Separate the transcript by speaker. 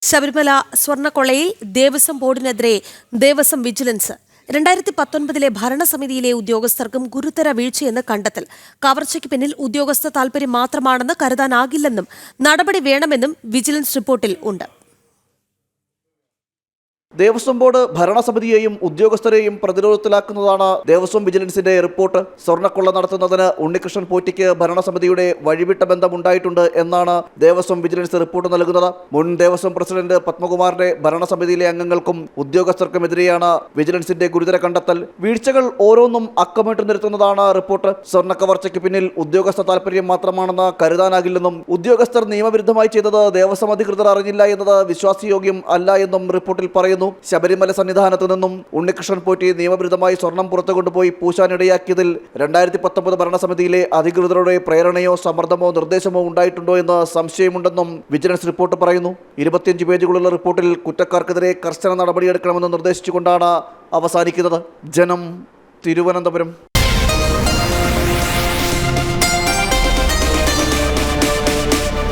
Speaker 1: Sabarimala സ്വർണ്ണക്കൊള്ളയിൽ Devaswom ബോർഡിനെതിരെ Devaswom vigilance 2019 ഭരണസമിതിയിലെ ഉദ്യോഗസ്ഥർക്കും ഗുരുതര വീഴ്ചയെന്ന് കണ്ടെത്തൽ. കവർച്ചയ്ക്ക് പിന്നിൽ ഉദ്യോഗസ്ഥ താൽപര്യം മാത്രമാണെന്ന് കരുതാനാകില്ലെന്നും നടപടി വേണമെന്നും വിജിലൻസ് റിപ്പോർട്ടിൽ ഉണ്ട്.
Speaker 2: ദേവസ്വം ബോർഡ് ഭരണസമിതിയെയും ഉദ്യോഗസ്ഥരെയും പ്രതിരോധത്തിലാക്കുന്നതാണ് ദേവസ്വം വിജിലൻസിന്റെ റിപ്പോർട്ട്. സ്വർണ്ണക്കൊള്ള നടത്തുന്നതിന് ഉണ്ണികൃഷ്ണൻ പോറ്റിക്ക് ഭരണസമിതിയുടെ വഴിവിട്ട ബന്ധമുണ്ടായിട്ടുണ്ട് എന്നാണ് ദേവസ്വം വിജിലൻസ് റിപ്പോർട്ട് നൽകുന്നത്. മുൻ ദേവസ്വം പ്രസിഡന്റ് പത്മകുമാറിന്റെ ഭരണസമിതിയിലെ അംഗങ്ങൾക്കും ഉദ്യോഗസ്ഥർക്കുമെതിരെയാണ് വിജിലൻസിന്റെ ഗുരുതര കണ്ടെത്തൽ. വീഴ്ചകൾ ഓരോന്നും അക്കമിട്ട് നിരത്തുന്നതാണ് റിപ്പോർട്ട്. സ്വർണ്ണക്കവർച്ചയ്ക്ക് പിന്നിൽ ഉദ്യോഗസ്ഥ താൽപര്യം മാത്രമാണെന്ന് കരുതാനാകില്ലെന്നും ഉദ്യോഗസ്ഥർ നിയമവിരുദ്ധമായി ചെയ്തത് ദേവസ്വം അധികൃതർ അറിഞ്ഞില്ല എന്നത് വിശ്വാസയോഗ്യം അല്ല എന്നും റിപ്പോർട്ടിൽ പറയുന്നു. ശബരിമല സന്നിധാനത്തു നിന്നും ഉണ്ണികൃഷ്ണൻ പോറ്റി നിയമവിരുദ്ധമായി സ്വർണം പുറത്തു കൊണ്ടുപോയി പൂശാനിടയാക്കിയതിൽ 2019 ഭരണസമിതിയിലെ അധികൃതരുടെ പ്രേരണയോ സമ്മർദ്ദമോ നിർദ്ദേശമോ ഉണ്ടായിട്ടുണ്ടോ എന്ന് സംശയമുണ്ടെന്നും വിജിലൻസ് റിപ്പോർട്ട് പറയുന്നു. 25 പേജുകളുള്ള റിപ്പോർട്ടിൽ കുറ്റക്കാർക്കെതിരെ കർശന നടപടിയെടുക്കണമെന്ന് നിർദ്ദേശിച്ചുകൊണ്ടാണ് അവസാനിക്കുന്നത്. ജനം, തിരുവനന്തപുരം.